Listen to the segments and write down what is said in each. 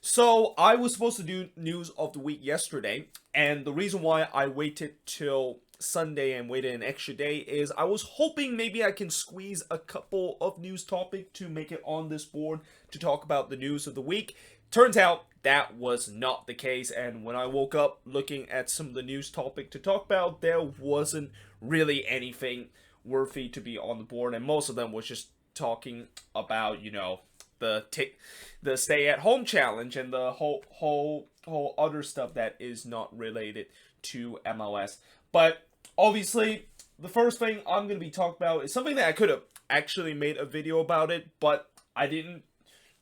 So I was supposed to do news of the week yesterday, and the reason why I waited till Sunday and waited an extra day is I was hoping maybe I can squeeze a couple of news topic to make it on this board to talk about the news of the week. Turns out that was not the case, and when I woke up looking at some of the news topic to talk about, there wasn't really anything worthy to be on the board, and most of them was just talking about, the the stay at home challenge and the whole other stuff that is not related to MLS. But obviously, the first thing I'm going to be talking about is something that I could have actually made a video about it, but I didn't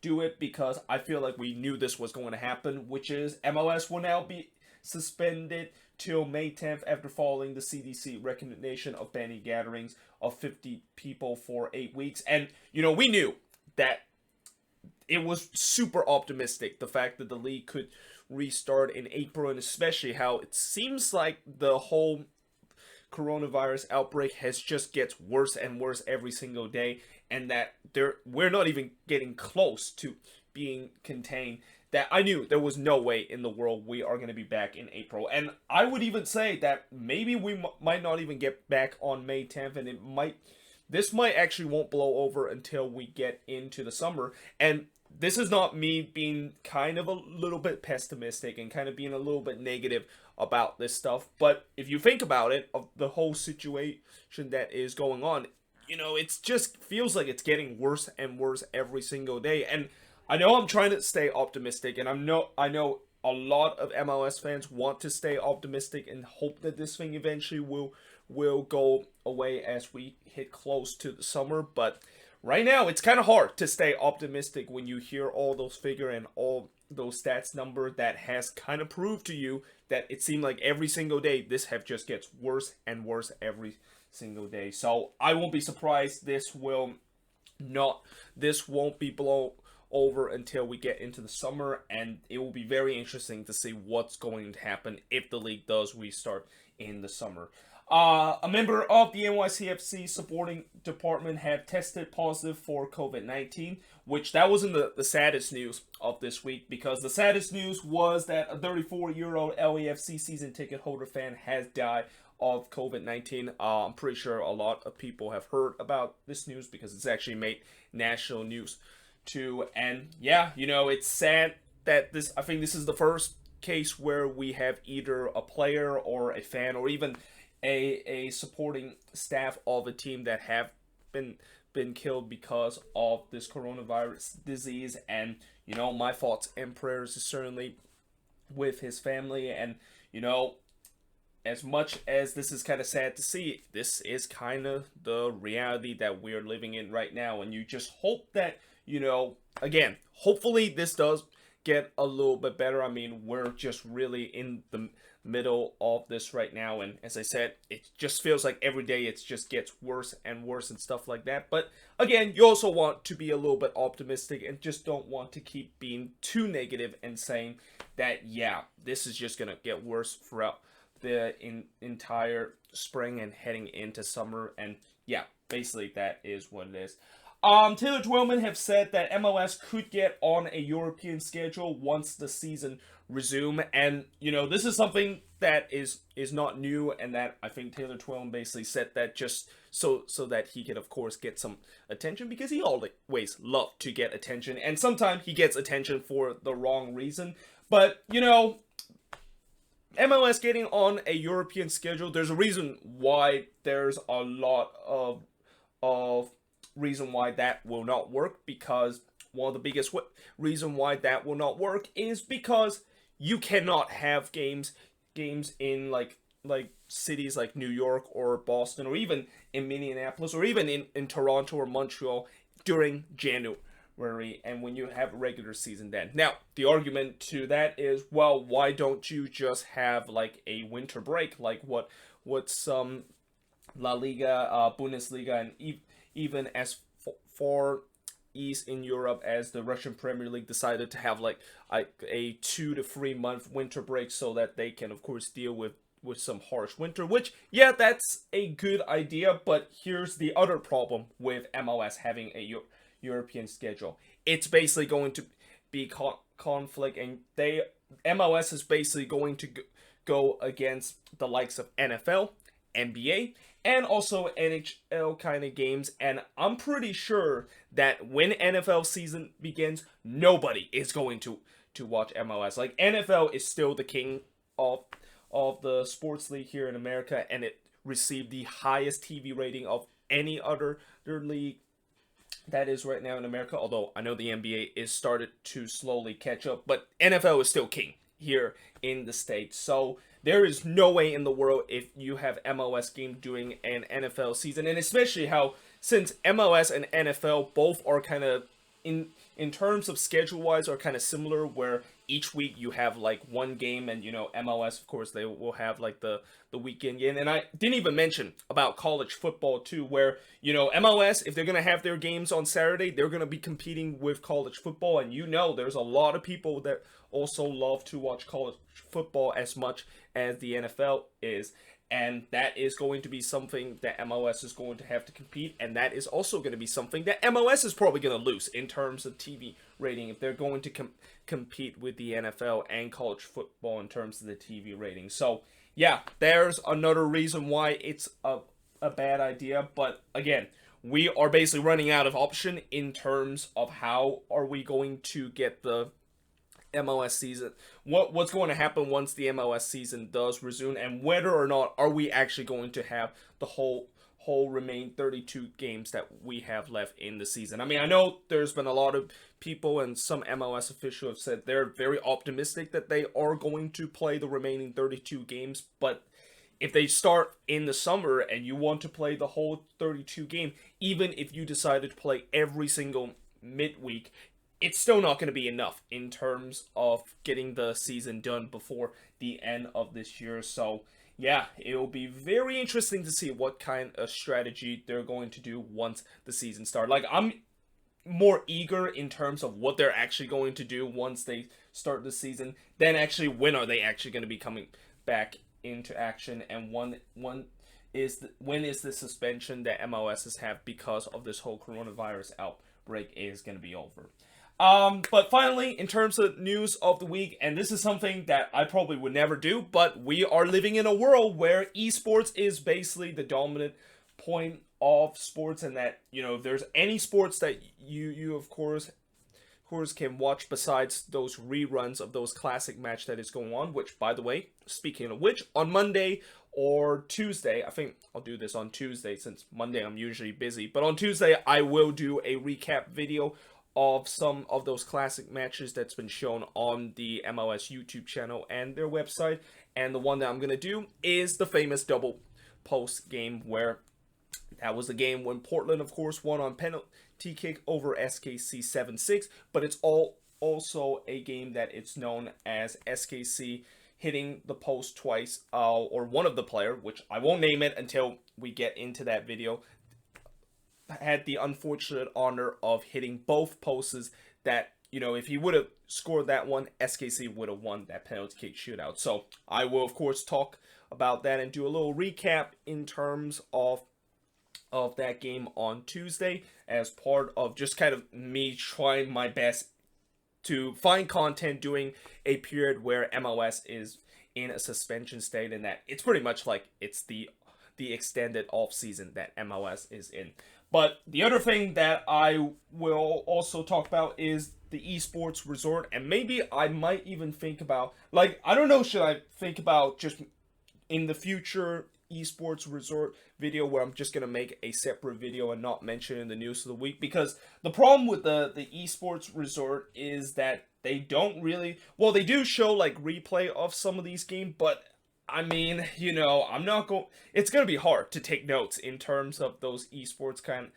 do it because I feel like we knew this was going to happen, which is MLS will now be suspended till May 10th after following the CDC recommendation of banning gatherings of 50 people for 8 weeks. And, we knew that it was super optimistic, the fact that the league could restart in April, and especially how it seems like the whole coronavirus outbreak has just gets worse and worse every single day, and that we're not even getting close to being contained. That I knew there was no way in the world we are going to be back in April, and I would even say that maybe we might not even get back on May 10th, and this might actually won't blow over until we get into the summer. And this is not me being kind of a little bit pessimistic and kind of being a little bit negative about this stuff, but if you think about it, of the whole situation that is going on, it just feels like it's getting worse and worse every single day. And I know I'm trying to stay optimistic, and I know a lot of MLS fans want to stay optimistic and hope that this thing eventually will go away as we hit close to the summer. But right now, it's kind of hard to stay optimistic when you hear all those figures and all those stats number that has kind of proved to you that it seemed like every single day this have just gets worse and worse every single day. So I won't be surprised this won't be blown over until we get into the summer, and it will be very interesting to see what's going to happen if the league does restart in the summer. A member of the NYCFC supporting department have tested positive for COVID-19, which that wasn't the saddest news of this week, because the saddest news was that a 34-year-old LAFC season ticket holder fan has died of COVID-19. I'm pretty sure a lot of people have heard about this news because it's actually made national news too. And yeah, it's sad that I think this is the first case where we have either a player or a fan or even a supporting staff of a team that have been killed because of this coronavirus disease. And my thoughts and prayers is certainly with his family. And as much as this is kind of sad to see, this is kind of the reality that we're living in right now. And you just hope that again, hopefully this does get a little bit better. I mean, we're just really in the middle of this right now, and as I said, it just feels like every day it just gets worse and worse and stuff like that. But again, you also want to be a little bit optimistic and just don't want to keep being too negative and saying that this is just gonna get worse throughout the entire spring and heading into summer. And basically that is what it is. Taylor Twellman have said that MLS could get on a European schedule once the season resume, and this is something that is not new, and that I think Taylor Twellman basically said that just so that he could of course get some attention, because he always loved to get attention, and sometimes he gets attention for the wrong reason. But MLS getting on a European schedule, there's a reason why. There's a lot of reason why that will not work, because one of the biggest reason why that will not work is because you cannot have games in like cities like New York or Boston or even in Minneapolis or even in Toronto or Montreal during January, and when you have a regular season then. Now, the argument to that is, well, why don't you just have like a winter break like what some La Liga, Bundesliga, and even as far east in Europe as the Russian Premier League decided to have like a 2 to 3 month winter break, so that they can of course deal with some harsh winter, which that's a good idea. But here's the other problem with MLS having a European schedule. It's basically going to be conflict, and MLS is basically going to go against the likes of NFL, NBA, and also NHL kind of games. And I'm pretty sure that when NFL season begins, nobody is going to watch MLS. Like, NFL is still the king of the sports league here in America, and it received the highest TV rating of any other league that is right now in America. Although I know the NBA is started to slowly catch up, but NFL is still king here in the States. So there is no way in the world if you have MLS game doing an NFL season, and especially how since MLS and NFL both are kind of in terms of schedule wise are kind of similar, where each week you have like one game, and MLS, of course, they will have like the weekend game. And I didn't even mention about college football too, where MLS, if they're gonna have their games on Saturday, they're gonna be competing with college football, and there's a lot of people that also love to watch college football as much as the NFL is. And that is going to be something that MLS is going to have to compete, and that is also going to be something that MLS is probably going to lose in terms of TV rating if they're going to compete with the NFL and college football in terms of the TV rating. So, yeah, there's another reason why it's a bad idea. But again, we are basically running out of option in terms of how are we going to get the MLS season, what's going to happen once the MLS season does resume, and whether or not are we actually going to have the whole remaining 32 games that we have left in the season. I mean, I know there's been a lot of people and some MLS officials have said they're very optimistic that they are going to play the remaining 32 games, but if they start in the summer and you want to play the whole 32 game, even if you decided to play every single midweek, it's still not going to be enough in terms of getting the season done before the end of this year. So, yeah, it will be very interesting to see what kind of strategy they're going to do once the season starts. Like, I'm more eager in terms of what they're actually going to do once they start the season than actually when are they actually going to be coming back into action, and when is the suspension that MLSs have because of this whole coronavirus outbreak is going to be over. But finally, in terms of news of the week, and this is something that I probably would never do, but we are living in a world where esports is basically the dominant point of sports, and that, if there's any sports that you of course can watch besides those reruns of those classic match that is going on, which, by the way, speaking of which, on Monday or Tuesday, I think I'll do this on Tuesday since Monday I'm usually busy, but on Tuesday I will do a recap video of some of those classic matches that's been shown on the MLS YouTube channel and their website. And the one that I'm going to do is the famous double post game, where that was the game when Portland, of course, won on penalty kick over SKC 7-6. But it's also a game that it's known as SKC hitting the post twice, or one of the player, which I won't name it until we get into that video, had the unfortunate honor of hitting both posts that, if he would have scored that one, SKC would have won that penalty kick shootout. So I will, of course, talk about that and do a little recap in terms of that game on Tuesday, as part of just kind of me trying my best to find content during a period where MLS is in a suspension state, and that it's pretty much like it's the extended off season that MLS is in. But the other thing that I will also talk about is the esports resort, and maybe I might even think about, I don't know, should I think about just in the future esports resort video where I'm just going to make a separate video and not mention in the news of the week? Because the problem with the esports resort is that they don't really, well, they do show replay of some of these games, but I mean, I'm not going. It's gonna be hard to take notes in terms of those esports kind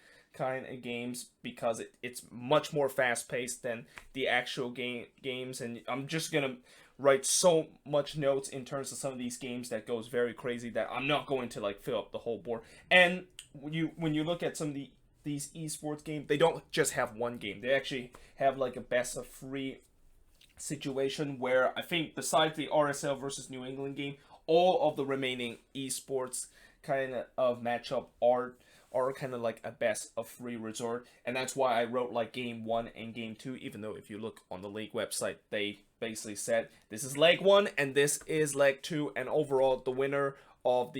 of games, because it's much more fast paced than the actual games, and I'm just gonna write so much notes in terms of some of these games that goes very crazy that I'm not going to fill up the whole board. And when you look at some of these esports games, they don't just have one game. They actually have a best of 3 situation where I think besides the RSL versus New England game, all of the remaining esports kind of matchup are are kind of like a best of 3 resort, and that's why I wrote like game 1 and game 2, even though if you look on the league website, they basically said this is leg 1 and this is leg 2, and overall the winner of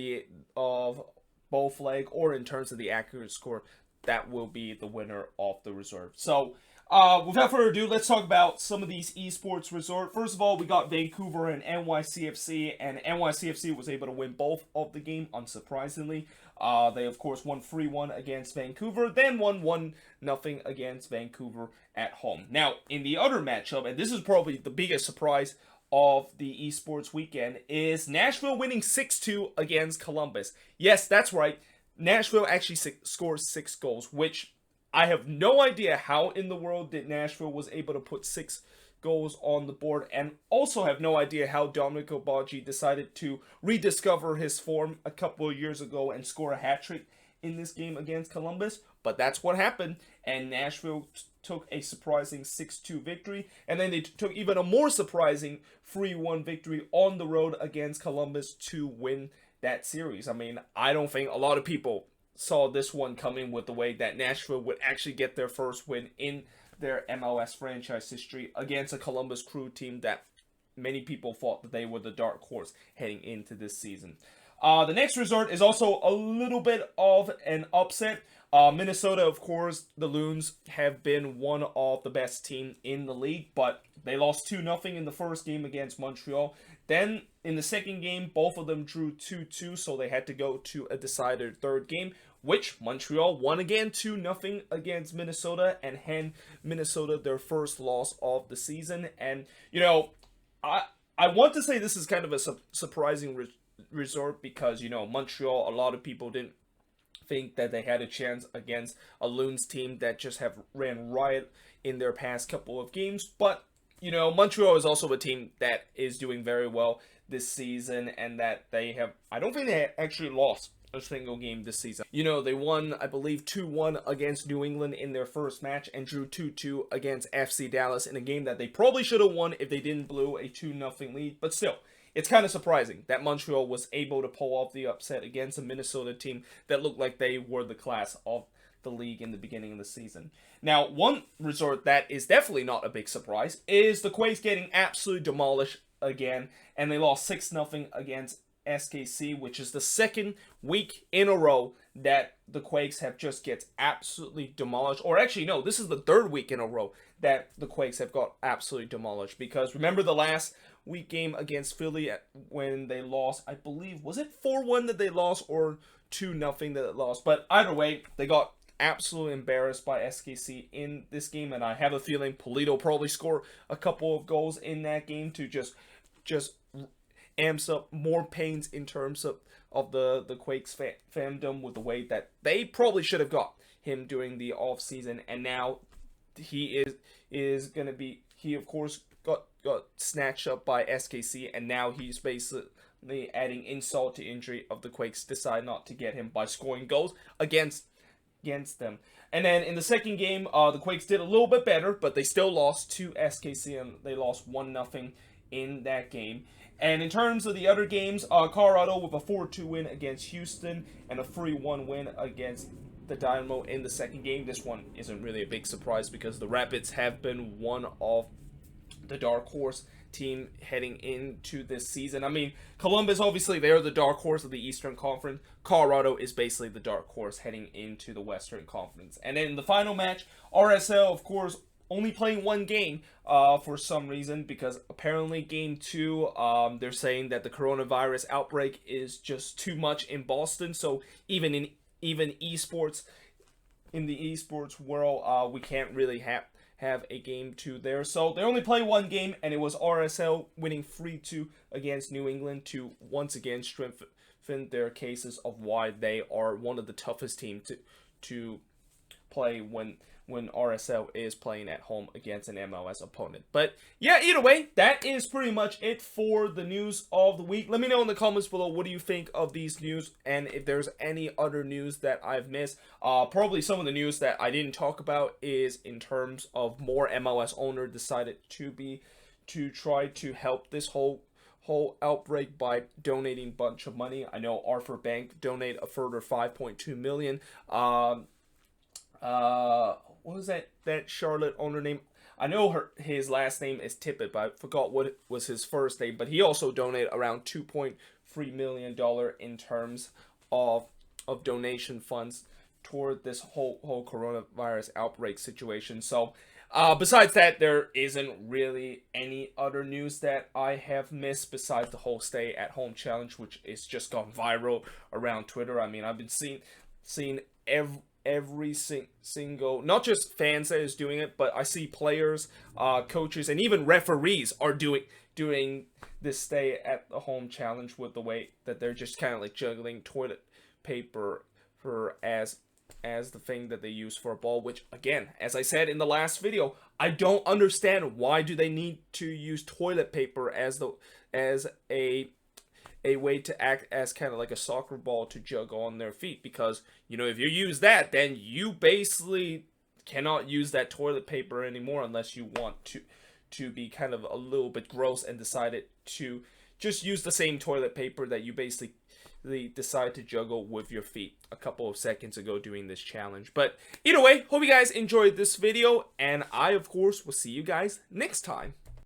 both leg, or in terms of the accurate score, that will be the winner of the reserve. So without further ado, let's talk about some of these esports resort. First of all, we got Vancouver and NYCFC, and NYCFC was able to win both of the game, unsurprisingly. They, of course, won 3-1 against Vancouver, then won 1-0 against Vancouver at home. Now, in the other matchup, and this is probably the biggest surprise of the esports weekend, is Nashville winning 6-2 against Columbus. Yes, that's right. Nashville actually scores 6 goals, which I have no idea how in the world that Nashville was able to put 6 goals on the board, and also have no idea how Domenico Boggi decided to rediscover his form a couple of years ago and score a hat-trick in this game against Columbus. But that's what happened, and Nashville took a surprising 6-2 victory, and then they took even a more surprising 3-1 victory on the road against Columbus to win that series. I mean, I don't think a lot of people saw this one coming with the way that Nashville would actually get their first win in their MLS franchise history against a Columbus Crew team that many people thought that they were the dark horse heading into this season. The next resort is also a little bit of an upset. Minnesota, of course, the Loons have been one of the best teams in the league, but they lost 2-0 in the first game against Montreal. Then, in the second game, both of them drew 2-2, so they had to go to a decided third game, which Montreal won again 2-0 against Minnesota, and hand Minnesota their first loss of the season. And, you know, I want to say this is kind of a surprising resort because, you know, Montreal, a lot of people didn't think that they had a chance against a Loons team that just have ran riot in their past couple of games. But, you know, Montreal is also a team that is doing very well this season, and that they have, I don't think they actually lost a single game this season. You know, they won, I believe, 2-1 against New England in their first match, and drew 2-2 against FC Dallas in a game that they probably should have won if they didn't blow a 2-0 lead. But still, it's kind of surprising that Montreal was able to pull off the upset against a Minnesota team that looked like they were the class of the league in the beginning of the season. Now, one resort that is definitely not a big surprise is the Quakes getting absolutely demolished again, and they lost 6-0 against SKC, which is the second week in a row that the Quakes have just get absolutely demolished. Or actually, no, this is the third week in a row that the Quakes have got absolutely demolished. Because remember the last week game against Philly when they lost, I believe, was it 4-1 that they lost or 2-0 that they lost? But either way, they got absolutely embarrassed by SKC in this game, and I have a feeling Polito probably score a couple of goals in that game to just amps up more pains in terms of the Quakes fandom, with the way that they probably should have got him during the off season, and now he is going to be, he of course got snatched up by SKC, and now he's basically adding insult to injury of the Quakes decide not to get him by scoring goals against them. And then in the second game, the Quakes did a little bit better, but they still lost to SKC, and they lost 1-0 in that game. And in terms of the other games, Colorado with a 4-2 win against Houston and a 3-1 win against the Dynamo in the second game. This one isn't really a big surprise because the Rapids have been one of the dark horse team heading into this season. I mean, Columbus, obviously, they're the dark horse of the Eastern Conference. Colorado is basically the dark horse heading into the Western Conference. And then in the final match, RSL, of course, only playing one game for some reason, because apparently game 2, they're saying that the coronavirus outbreak is just too much in Boston. So even esports, in the esports world, we can't really have a game 2 there. So they only play one game, and it was RSL winning 3-2 against New England to once again strengthen their cases of why they are one of the toughest teams to play when RSL is playing at home against an MLS opponent. But yeah, either way, that is pretty much it for the news of the week. Let me know in the comments below, what do you think of these news, and if there's any other news that I've missed. Probably some of the news that I didn't talk about is in terms of more MLS owner decided to try to help this whole whole outbreak by donating a bunch of money. I know Arthur Bank donate a further 5.2 million. What was that Charlotte owner name? I know his last name is Tippett, but I forgot what was his first name. But he also donated around $2.3 million in terms of donation funds toward this whole coronavirus outbreak situation. So besides that, there isn't really any other news that I have missed besides the whole stay at home challenge, which is just gone viral around Twitter. I mean, I've been seeing every single, not just fans that is doing it, but I see players, coaches, and even referees are doing this stay at the home challenge with the way that they're just kind of like juggling toilet paper as the thing that they use for a ball, which again, as I said in the last video, I don't understand why do they need to use toilet paper as a way to act as kind of like a soccer ball to juggle on their feet, because you know, if you use that, then you basically cannot use that toilet paper anymore unless you want to be kind of a little bit gross and decided to just use the same toilet paper that you basically decide to juggle with your feet a couple of seconds ago doing this challenge. But either way, hope you guys enjoyed this video, and I of course will see you guys next time.